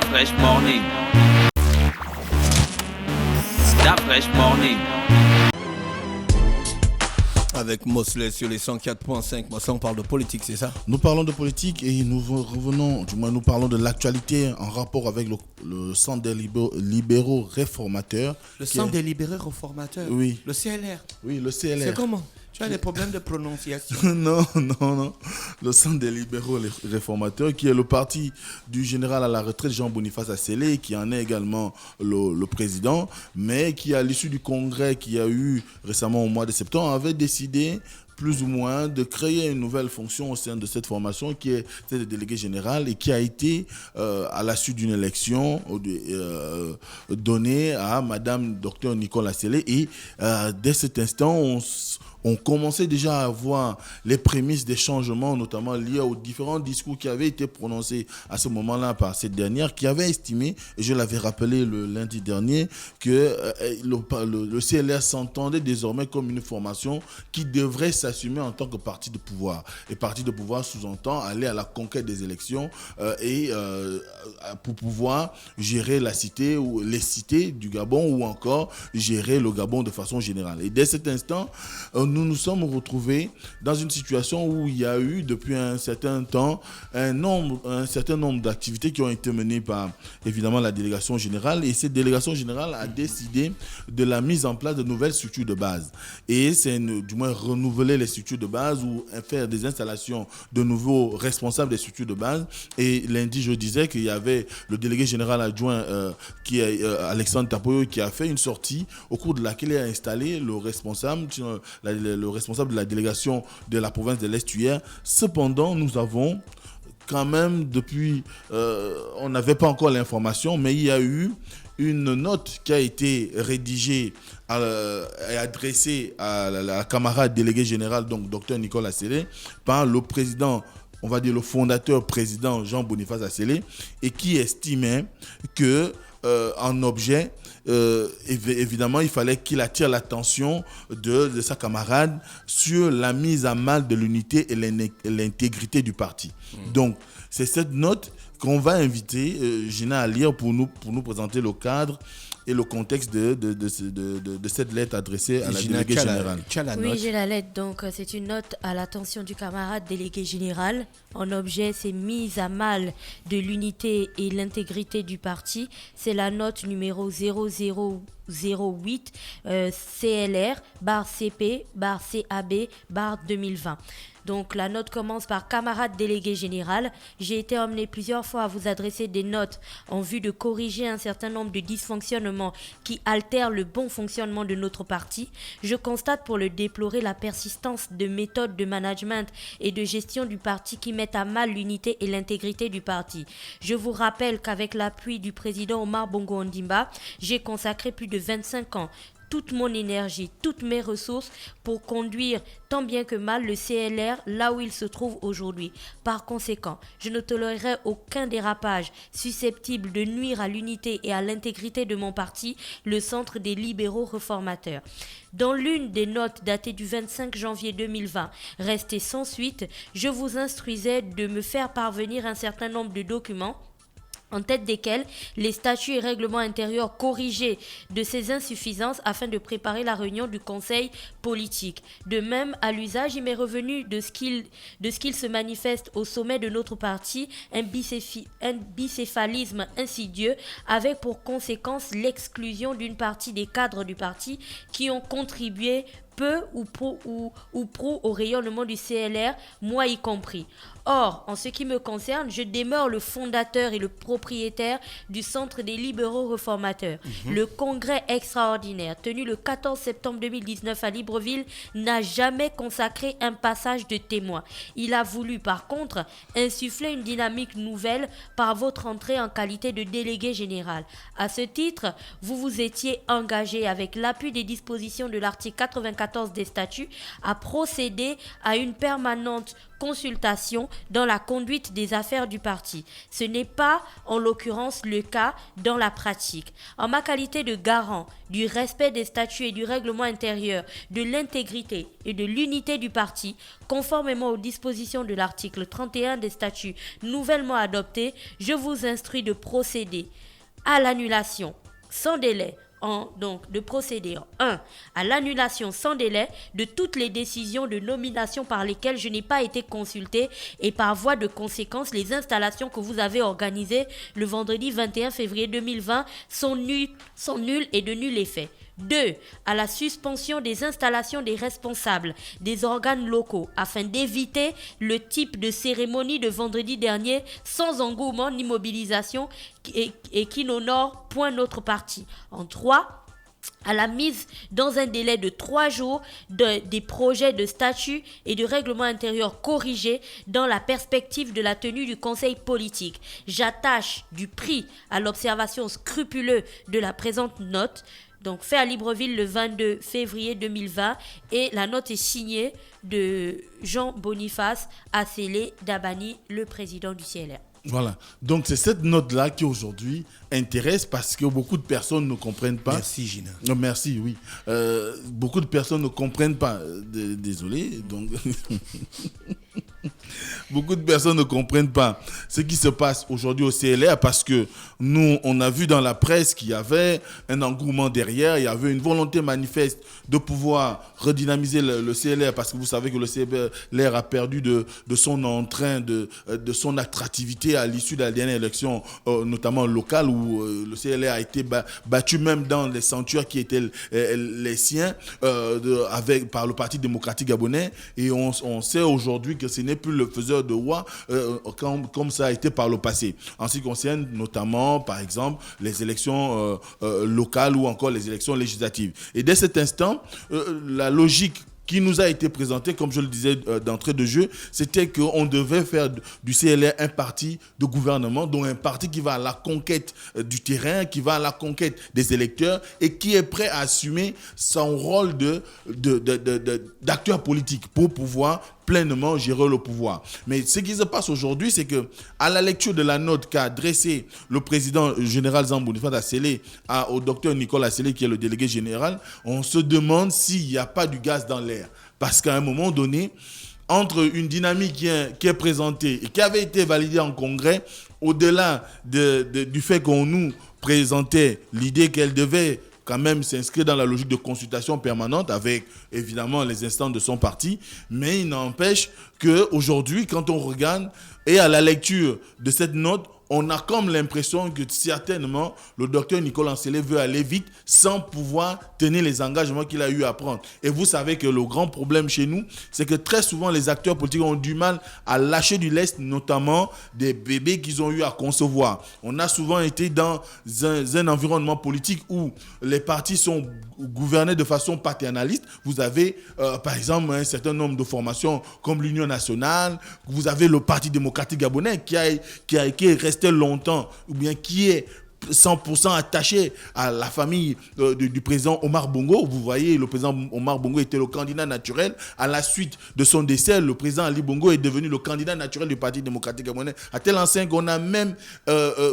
Fresh Morning. Fresh Morning. Avec Mosley sur les 104.5. Mosley, on parle de politique, c'est ça? Nous parlons de politique et nous revenons, du moins nous parlons de l'actualité en rapport avec le Centre des libéraux réformateurs. Le Centre des libéraux réformateurs? Oui. Le CLR? Oui, le CLR. C'est comment? Tu as des problèmes de prononciation? Non. Le Centre des libéraux réformateurs, qui est le parti du général à la retraite Jean-Boniface Asselé, qui en est également le président, mais qui, à l'issue du congrès qu'il y a eu récemment au mois de septembre, avait décidé plus ou moins de créer une nouvelle fonction au sein de cette formation qui est celle de délégué général et qui a été à la suite d'une élection donnée à Madame Dr Nicole Asselé et dès cet instant on commençait déjà à voir les prémices des changements, notamment liés aux différents discours qui avaient été prononcés à ce moment-là par cette dernière, qui avait estimé, et je l'avais rappelé le lundi dernier, que le CLR s'entendait désormais comme une formation qui devrait s'assumer en tant que parti de pouvoir. Et parti de pouvoir sous-entend aller à la conquête des élections pour pouvoir gérer la cité ou les cités du Gabon ou encore gérer le Gabon de façon générale. Et dès cet instant, nous nous sommes retrouvés dans une situation où il y a eu depuis un certain temps un certain nombre d'activités qui ont été menées par évidemment la délégation générale, et cette délégation générale a décidé de la mise en place de nouvelles structures de base, et c'est du moins renouveler les structures de base ou faire des installations de nouveaux responsables des structures de base. Et lundi je disais qu'il y avait le délégué général adjoint qui est Alexandre Tapoyo, qui a fait une sortie au cours de laquelle il a installé le responsable de la délégation de la province de l'Est hier. Cependant, nous avons quand même depuis, on n'avait pas encore l'information, mais il y a eu une note qui a été rédigée et adressée à la camarade délégué général, donc Dr Nicole Asselé, par le président, on va dire le fondateur président Jean-Boniface Asselé, et qui estimait que en objet, évidemment, il fallait qu'il attire l'attention de sa camarade sur la mise à mal de l'unité et l'intégrité du parti. Donc, c'est cette note qu'on va inviter Gina à lire pour nous présenter le cadre et le contexte de cette lettre adressée à la déléguée générale. Oui, j'ai la lettre. Donc, c'est une note à l'attention du camarade délégué général. En objet, c'est mise à mal de l'unité et l'intégrité du parti. C'est la note numéro 0008 CLR CP CAB 2020. Donc la note commence par camarade délégué général. J'ai été amené plusieurs fois à vous adresser des notes en vue de corriger un certain nombre de dysfonctionnements qui altèrent le bon fonctionnement de notre parti. Je constate pour le déplorer la persistance de méthodes de management et de gestion du parti qui mettent à mal l'unité et l'intégrité du parti. Je vous rappelle qu'avec l'appui du président Omar Bongo Ondimba, j'ai consacré plus de 25 ans, toute mon énergie, toutes mes ressources pour conduire tant bien que mal le CLR là où il se trouve aujourd'hui. Par conséquent, je ne tolérerai aucun dérapage susceptible de nuire à l'unité et à l'intégrité de mon parti, le Centre des libéraux réformateurs. Dans l'une des notes datées du 25 janvier 2020, restée sans suite, je vous instruisais de me faire parvenir un certain nombre de documents, en tête desquels les statuts et règlements intérieurs corrigés de ces insuffisances afin de préparer la réunion du conseil politique. De même, à l'usage, il m'est revenu de ce qu'il se manifeste au sommet de notre parti, un bicéphalisme insidieux avec pour conséquence l'exclusion d'une partie des cadres du parti qui ont contribué peu ou pro au rayonnement du CLR, moi y compris. Or, en ce qui me concerne, je demeure le fondateur et le propriétaire du Centre des libéraux réformateurs. Le congrès extraordinaire tenu le 14 septembre 2019 à Libreville n'a jamais consacré un passage de témoin. Il a voulu par contre insuffler une dynamique nouvelle par votre entrée en qualité de délégué général. À ce titre, vous vous étiez engagé avec l'appui des dispositions de l'article 94 14 des statuts a procédé à une permanente consultation dans la conduite des affaires du parti. Ce n'est pas, en l'occurrence, le cas dans la pratique. En ma qualité de garant du respect des statuts et du règlement intérieur, de l'intégrité et de l'unité du parti, conformément aux dispositions de l'article 31 des statuts nouvellement adoptés, je vous instruis de procéder à l'annulation sans délai de procéder à l'annulation sans délai de toutes les décisions de nomination par lesquelles je n'ai pas été consulté et par voie de conséquence, les installations que vous avez organisées le vendredi 21 février 2020 sont nulles et de nul effet. 2. À la suspension des installations des responsables des organes locaux afin d'éviter le type de cérémonie de vendredi dernier sans engouement ni mobilisation et qui n'honore point notre parti. En 3. À la mise dans un délai de 3 jours des projets de statut et de règlement intérieur corrigés dans la perspective de la tenue du conseil politique. J'attache du prix à l'observation scrupuleuse de la présente note. Donc, fait à Libreville le 22 février 2020 et la note est signée de Jean-Boniface Assélé Dabani, le président du CLR. Voilà. Donc, c'est cette note-là qui aujourd'hui intéresse parce que beaucoup de personnes ne comprennent pas. Merci, Gina. Non, merci, oui. Beaucoup de personnes ne comprennent pas. Désolé. Donc, beaucoup de personnes ne comprennent pas ce qui se passe aujourd'hui au CLR parce que nous, on a vu dans la presse qu'il y avait un engouement derrière, il y avait une volonté manifeste de pouvoir redynamiser le CLR parce que vous savez que le CLR a perdu de son entrain, de son attractivité à l'issue de la dernière élection, notamment locale, où le CLR a été battu même dans les sanctuaires qui étaient les siens par le Parti démocratique gabonais. Et on sait aujourd'hui que ce n'est plus le faiseur de roi comme ça a été par le passé. En ce qui concerne notamment, par exemple, les élections locales ou encore les élections législatives. Et dès cet instant, la logique qui nous a été présentée, comme je le disais d'entrée de jeu, c'était qu'on devait faire du CLR un parti de gouvernement, donc un parti qui va à la conquête du terrain, qui va à la conquête des électeurs et qui est prêt à assumer son rôle d'acteur politique pour pouvoir pleinement gérer le pouvoir. Mais ce qui se passe aujourd'hui, c'est que à la lecture de la note qu'a adressée le président général Jean-Boniface Assélé au docteur Nicolas Assélé, qui est le délégué général, on se demande s'il n'y a pas du gaz dans l'air. Parce qu'à un moment donné, entre une dynamique qui est présentée et qui avait été validée en congrès, au-delà du fait qu'on nous présentait l'idée qu'elle devait quand même s'inscrire dans la logique de consultation permanente avec évidemment les instances de son parti, mais il n'empêche qu'aujourd'hui, quand on regarde et à la lecture de cette note, on a comme l'impression que certainement le docteur Nicolas Assélé veut aller vite sans pouvoir tenir les engagements qu'il a eu à prendre. Et vous savez que le grand problème chez nous, c'est que très souvent les acteurs politiques ont du mal à lâcher du lest, notamment des bébés qu'ils ont eu à concevoir. On a souvent été dans un environnement politique où les partis sont gouvernés de façon paternaliste. Vous avez par exemple un certain nombre de formations comme l'Union nationale, vous avez le Parti démocratique gabonais qui est resté longtemps, ou bien qui est 100% attaché à la famille du président Omar Bongo. Vous voyez, le président Omar Bongo était le candidat naturel. À la suite de son décès, le président Ali Bongo est devenu le candidat naturel du Parti démocratique gabonais. À tel enseigne qu'on a même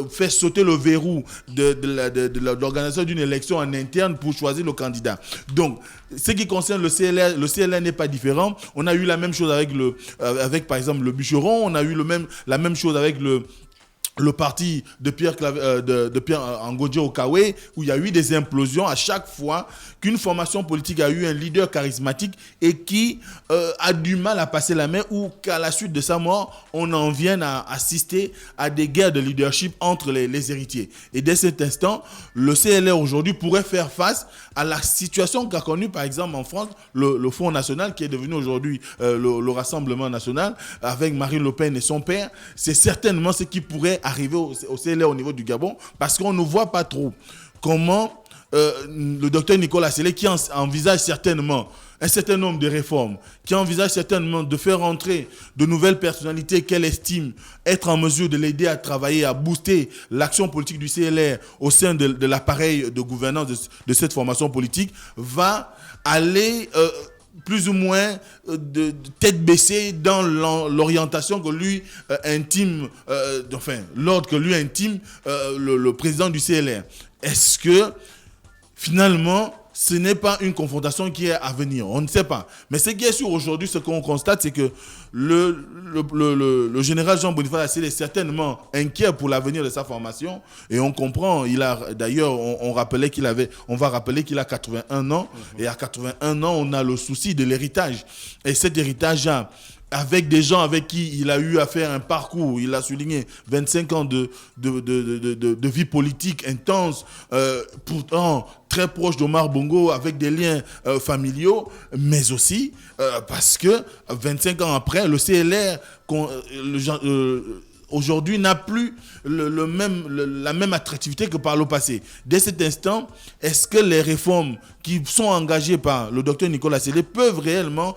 fait sauter le verrou de l'organisation d'une élection en interne pour choisir le candidat. Donc, ce qui concerne le CLR n'est pas différent. On a eu la même chose avec par exemple le Bûcheron. On a eu la même chose avec le parti de Pierre Ngodjo Okawe, où il y a eu des implosions à chaque fois qu'une formation politique a eu un leader charismatique et qui a du mal à passer la main, ou qu'à la suite de sa mort, on en vienne à assister à des guerres de leadership entre les héritiers. Et dès cet instant, le CLR aujourd'hui pourrait faire face à la situation qu'a connue par exemple en France le Front National, qui est devenu aujourd'hui le Rassemblement National, avec Marine Le Pen et son père. C'est certainement ce qui pourrait arriver au CLR au niveau du Gabon, parce qu'on ne voit pas trop comment le docteur Nicolas Assélé, qui envisage certainement un certain nombre de réformes, qui envisage certainement de faire entrer de nouvelles personnalités qu'elle estime être en mesure de l'aider à travailler, à booster l'action politique du CLR au sein de l'appareil de gouvernance de cette formation politique, va aller plus ou moins de tête baissée dans l'orientation que lui intime, l'ordre que lui intime le président du CLR. Est-ce que finalement ce n'est pas une confrontation qui est à venir? On ne sait pas. Mais ce qui est sûr aujourd'hui, ce qu'on constate, c'est que le général Jean-Boniface Assélé est certainement inquiet pour l'avenir de sa formation. Et on comprend, d'ailleurs, on va rappeler qu'il a 81 ans. Et à 81 ans, on a le souci de l'héritage. Et cet héritage avec des gens avec qui il a eu à faire un parcours, il a souligné 25 ans de vie politique intense, pourtant très proche d'Omar Bongo, avec des liens familiaux, mais aussi parce que 25 ans après, le CLR aujourd'hui n'a plus la même attractivité que par le passé. Dès cet instant, est-ce que les réformes qui sont engagées par le docteur Nicolas Assélé peuvent réellement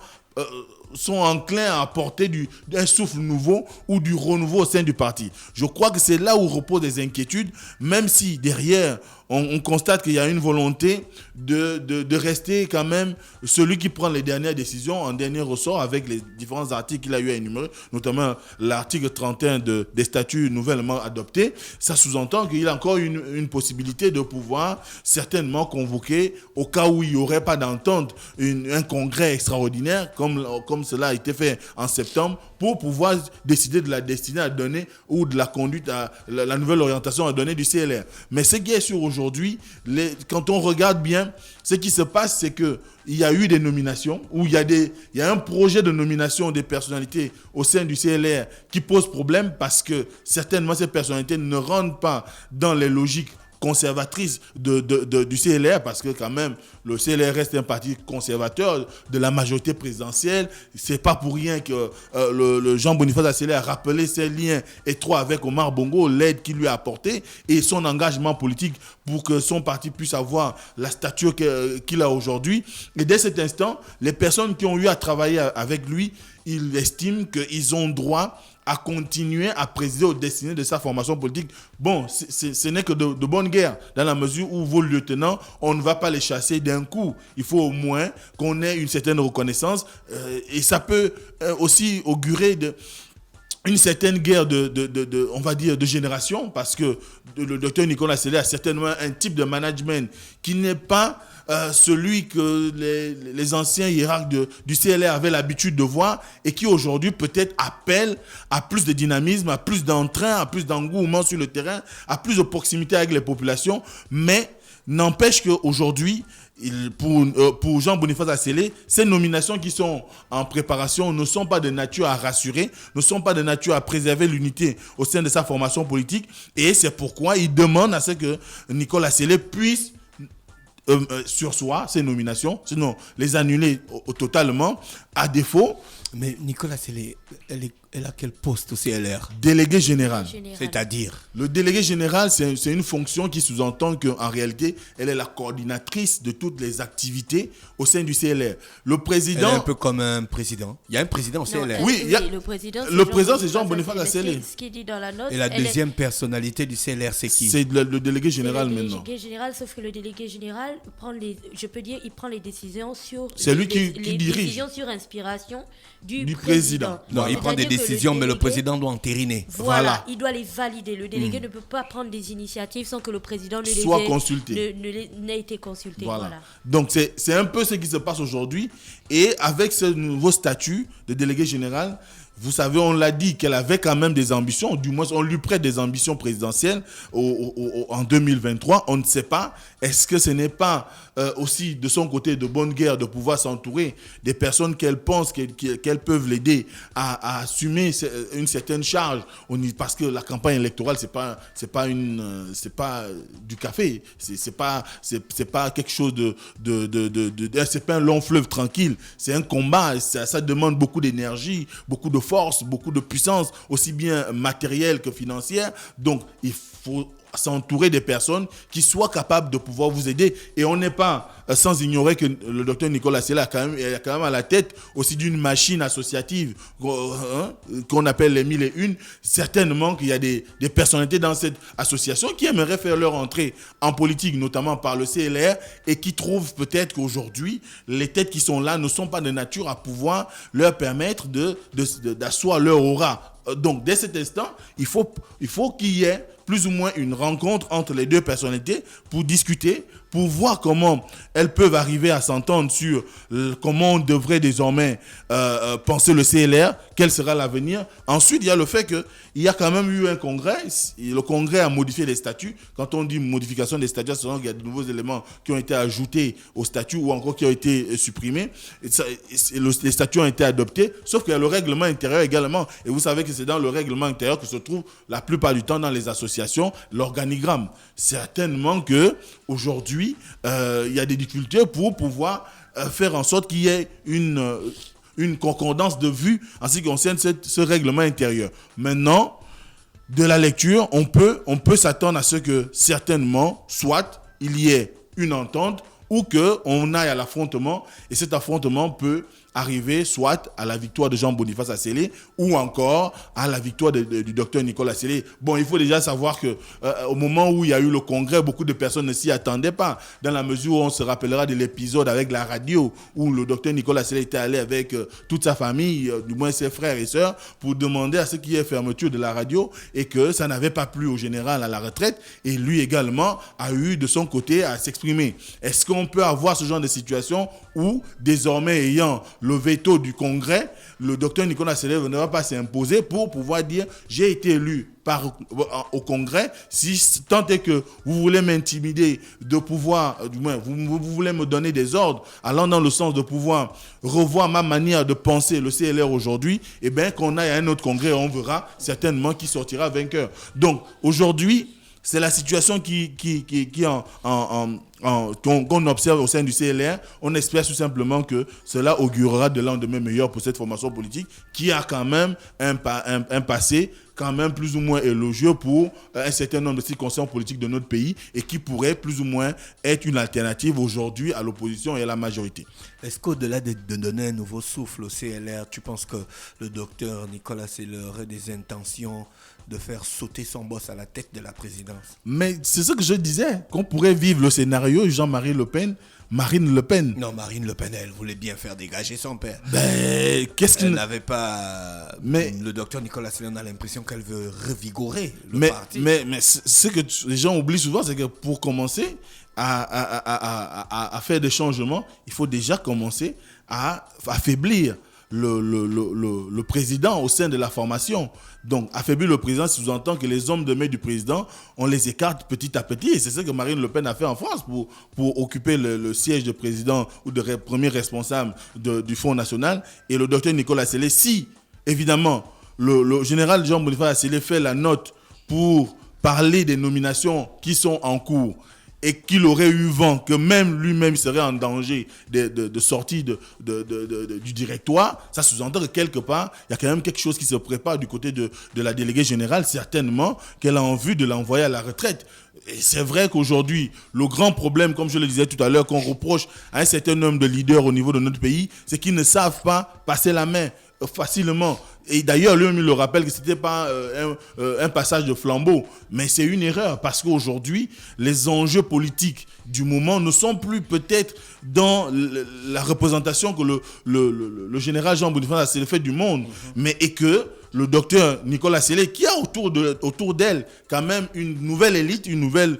sont enclins à apporter un souffle nouveau ou du renouveau au sein du parti? Je crois que c'est là où reposent des inquiétudes, même si derrière, on constate qu'il y a une volonté de rester quand même celui qui prend les dernières décisions en dernier ressort avec les différents articles qu'il a eu à énumérer, notamment l'article 31 des statuts nouvellement adoptés. Ça sous-entend qu'il a encore une possibilité de pouvoir certainement convoquer, au cas où il n'y aurait pas d'entente, un congrès extraordinaire, comme cela a été fait en septembre, pour pouvoir décider de la destinée à donner ou de la conduite, la nouvelle orientation à donner du CLR. Mais ce qui est sûr aujourd'hui, quand on regarde bien, ce qui se passe, c'est qu'il y a eu des nominations, où il y a un projet de nomination des personnalités au sein du CLR qui pose problème parce que certainement ces personnalités ne rentrent pas dans les logiques conservatrice du CLR, parce que quand même le CLR reste un parti conservateur de la majorité présidentielle. C'est pas pour rien que le Jean-Boniface Assélé a rappelé ses liens étroits avec Omar Bongo, l'aide qu'il lui a apportée et son engagement politique pour que son parti puisse avoir la stature qu'il a aujourd'hui. Et dès cet instant, les personnes qui ont eu à travailler avec lui, ils estiment qu'ils ont droit à continuer à présider aux destinées de sa formation politique. Bon, ce n'est que de bonne guerre, dans la mesure où vos lieutenants, on ne va pas les chasser d'un coup. Il faut au moins qu'on ait une certaine reconnaissance et ça peut aussi augurer une certaine guerre on va dire, de génération, parce que le docteur Nicolas Assélé a certainement un type de management qui n'est pas celui que les anciens hiérarques du CLR avaient l'habitude de voir et qui aujourd'hui peut-être appelle à plus de dynamisme, à plus d'entrain, à plus d'engouement sur le terrain, à plus de proximité avec les populations. Mais n'empêche qu'aujourd'hui, pour Jean-Boniface Assélé, ces nominations qui sont en préparation ne sont pas de nature à rassurer, ne sont pas de nature à préserver l'unité au sein de sa formation politique. Et c'est pourquoi il demande à ce que Nicolas Assélé puisse surseoir ces nominations, sinon les annuler totalement, à défaut. Mais Nicolas Assélé, elle a quel poste au CLR? Délégué général. C'est-à-dire? Le délégué général, c'est une fonction qui sous-entend qu'en réalité, elle est la coordinatrice de toutes les activités au sein du CLR. Le président... Elle est un peu comme un président. Il y a un président au CLR. Oui, le président, c'est Jean-Boniface Assélé. Ce qui dit dans la note... Et la deuxième personnalité du CLR, c'est qui? C'est le délégué général maintenant. Le délégué général, sauf que le délégué général prend il prend les décisions sur... C'est lui qui dirige. Décisions sur inspiration du président. Non, il prend des décisions, mais le président doit entériner. Voilà, il doit les valider. Le délégué ne peut pas prendre des initiatives sans que le président soit consulté. n'ait été consulté. Voilà. Donc, c'est un peu ce qui se passe aujourd'hui. Et avec ce nouveau statut de délégué général, vous savez, on l'a dit qu'elle avait quand même des ambitions, du moins on lui prête des ambitions présidentielles en 2023. On ne sait pas, est-ce que ce n'est pas aussi de son côté de bonne guerre de pouvoir s'entourer des personnes qu'elle pense qu'elles peuvent l'aider à assumer une certaine charge, parce que la campagne électorale c'est pas du café, c'est pas quelque chose c'est pas un long fleuve tranquille, c'est un combat, ça demande beaucoup d'énergie, beaucoup de force, beaucoup de puissance, aussi bien matérielle que financière. Donc il faut s'entourer des personnes qui soient capables de pouvoir vous aider. Et on n'est pas sans ignorer que le docteur Nicolas Sélé a quand même à la tête aussi d'une machine associative qu'on appelle les 1001. Certainement qu'il y a des personnalités dans cette association qui aimeraient faire leur entrée en politique, notamment par le CLR, et qui trouvent peut-être qu'aujourd'hui, les têtes qui sont là ne sont pas de nature à pouvoir leur permettre d'asseoir leur aura. Donc, dès cet instant, il faut qu'il y ait plus ou moins une rencontre entre les deux personnalités pour discuter, pour voir comment elles peuvent arriver à s'entendre sur comment on devrait désormais penser le CLR, quel sera l'avenir. Ensuite, il y a le fait qu'il y a quand même eu un congrès. Le congrès a modifié les statuts. Quand on dit modification des statuts, c'est qu'il y a de nouveaux éléments qui ont été ajoutés aux statuts ou encore qui ont été supprimés. Les statuts ont été adoptés, sauf qu'il y a le règlement intérieur également. Et vous savez que c'est dans le règlement intérieur que se trouve la plupart du temps dans les associations l'organigramme. Certainement qu'aujourd'hui, il y a des difficultés pour pouvoir faire en sorte qu'il y ait une concordance de vue en ce qui concerne ce règlement intérieur. Maintenant, de la lecture, on peut s'attendre à ce que certainement, soit il y ait une entente ou qu'on aille à l'affrontement, et cet affrontement peut arriver soit à la victoire de Jean-Boniface Asselé ou encore à la victoire du docteur Nicolas Sélé. Bon, il faut déjà savoir que au moment où il y a eu le congrès, beaucoup de personnes ne s'y attendaient pas, dans la mesure où on se rappellera de l'épisode avec la radio où le docteur Nicolas Sélé était allé avec toute sa famille, du moins ses frères et sœurs, pour demander à ce qu'il y ait fermeture de la radio, et que ça n'avait pas plu au général à la retraite, et lui également a eu de son côté à s'exprimer. Est-ce qu'on peut avoir ce genre de situation où, désormais ayant le veto du Congrès, le docteur Nicolas Sélé ne va pas s'imposer pour pouvoir dire « j'ai été élu au Congrès, si tant est que vous voulez m'intimider de pouvoir, du moins vous voulez me donner des ordres allant dans le sens de pouvoir revoir ma manière de penser le CLR aujourd'hui, et bien qu'on aille à un autre Congrès, on verra certainement qui sortira vainqueur. » Donc aujourd'hui, c'est la situation qu'on observe au sein du CLR. On espère tout simplement que cela augurera de lendemain meilleur pour cette formation politique qui a quand même un passé quand même plus ou moins élogieux pour un certain nombre de circonstances politiques de notre pays et qui pourrait plus ou moins être une alternative aujourd'hui à l'opposition et à la majorité. Est-ce qu'au-delà de donner un nouveau souffle au CLR, tu penses que le docteur Nicolas Sélé aurait des intentions de faire sauter son boss à la tête de la présidence? Mais c'est ce que je disais, qu'on pourrait vivre le scénario Jean-Marie Le Pen, Marine Le Pen. Non, Marine Le Pen, elle voulait bien faire dégager son père. Ben, qu'est-ce qu'il n'avait pas... Mais le docteur Nicolas Sélé, on a l'impression qu'elle veut revigorer le parti. Mais ce que les gens oublient souvent, c'est que pour commencer à faire des changements, il faut déjà commencer à affaiblir le président au sein de la formation. Donc, affaiblir le président sous-entend que les hommes de main du président, on les écarte petit à petit. Et c'est ce que Marine Le Pen a fait en France pour occuper le siège de président ou de premier responsable du Front National. Et le docteur Nicolas Sélé, si, évidemment, le général Jean-Boniface Asselé fait la note pour parler des nominations qui sont en cours, et qu'il aurait eu vent que même lui-même serait en danger de sortie du directoire, ça sous-entend que quelque part, il y a quand même quelque chose qui se prépare du côté de la déléguée générale, certainement qu'elle a envie de l'envoyer à la retraite. Et c'est vrai qu'aujourd'hui, le grand problème, comme je le disais tout à l'heure, qu'on reproche à un certain nombre de leaders au niveau de notre pays, c'est qu'ils ne savent pas passer la main facilement. Et d'ailleurs, lui-même il le rappelle que ce n'était pas un passage de flambeau, mais c'est une erreur parce qu'aujourd'hui, les enjeux politiques du moment ne sont plus peut-être dans la représentation que le général Jean-Boniface Asselé fait du monde, mais et que le docteur Nicolas Sélé, qui a autour d'elle quand même une nouvelle élite, une nouvelle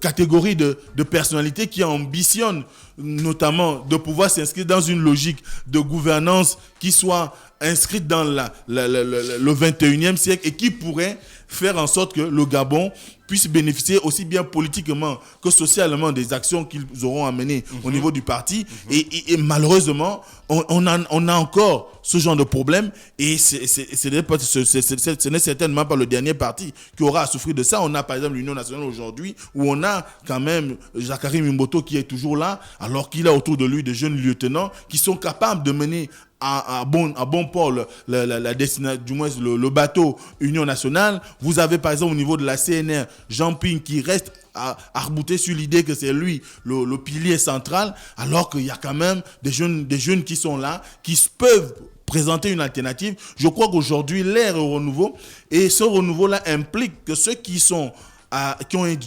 catégorie de personnalités qui ambitionnent notamment de pouvoir s'inscrire dans une logique de gouvernance qui soit inscrite dans le 21e siècle et qui pourrait faire en sorte que le Gabon puisse bénéficier aussi bien politiquement que socialement des actions qu'ils auront à mener au niveau du parti. Et malheureusement, on a encore ce genre de problème et ce n'est certainement pas le dernier parti qui aura à souffrir de ça. On a par exemple l'Union nationale aujourd'hui où on a quand même Jacques Mimboto qui est toujours là alors qu'il a autour de lui des jeunes lieutenants qui sont capables de mener à bon port la destination, du moins le bateau Union nationale. Vous avez par exemple au niveau de la CNR, Jean Ping qui reste à rebouter sur l'idée que c'est lui le pilier central, alors qu'il y a quand même des jeunes qui sont là, qui peuvent présenter une alternative. Je crois qu'aujourd'hui, l'ère est au renouveau, et ce renouveau-là implique que ceux qui ont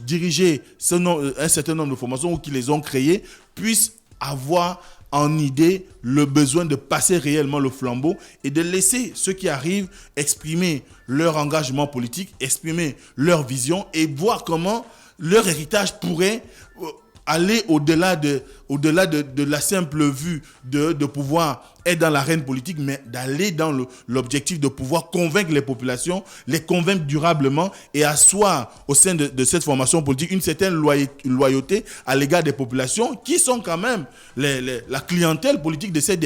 dirigé un certain nombre de formations ou qui les ont créées puissent avoir en idée le besoin de passer réellement le flambeau et de laisser ceux qui arrivent exprimer leur engagement politique, exprimer leur vision et voir comment leur héritage pourrait aller au-delà de la simple vue de pouvoir être dans l'arène politique, mais d'aller dans l'objectif de pouvoir convaincre les populations, les convaincre durablement et asseoir au sein de cette formation politique une certaine loyauté à l'égard des populations qui sont quand même la clientèle politique de ces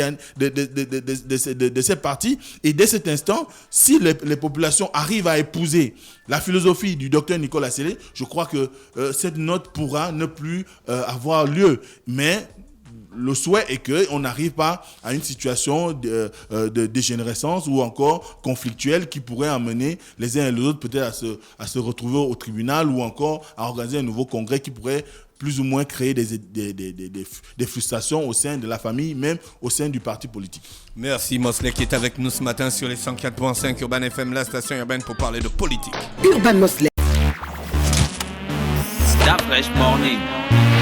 partis. Et dès cet instant, si les populations arrivent à épouser la philosophie du docteur Nicolas Sellé, je crois que cette note pourra ne plus avoir lieu. Mais le souhait est qu'on n'arrive pas à une situation de dégénérescence ou encore conflictuelle qui pourrait amener les uns et les autres peut-être à se retrouver au tribunal ou encore à organiser un nouveau congrès qui pourrait plus ou moins créer des frustrations au sein de la famille, même au sein du parti politique. Merci Mosley qui est avec nous ce matin sur les 104.5 Urban FM, la station urbaine pour parler de politique. Urban Mosley. Stop Fresh Morning.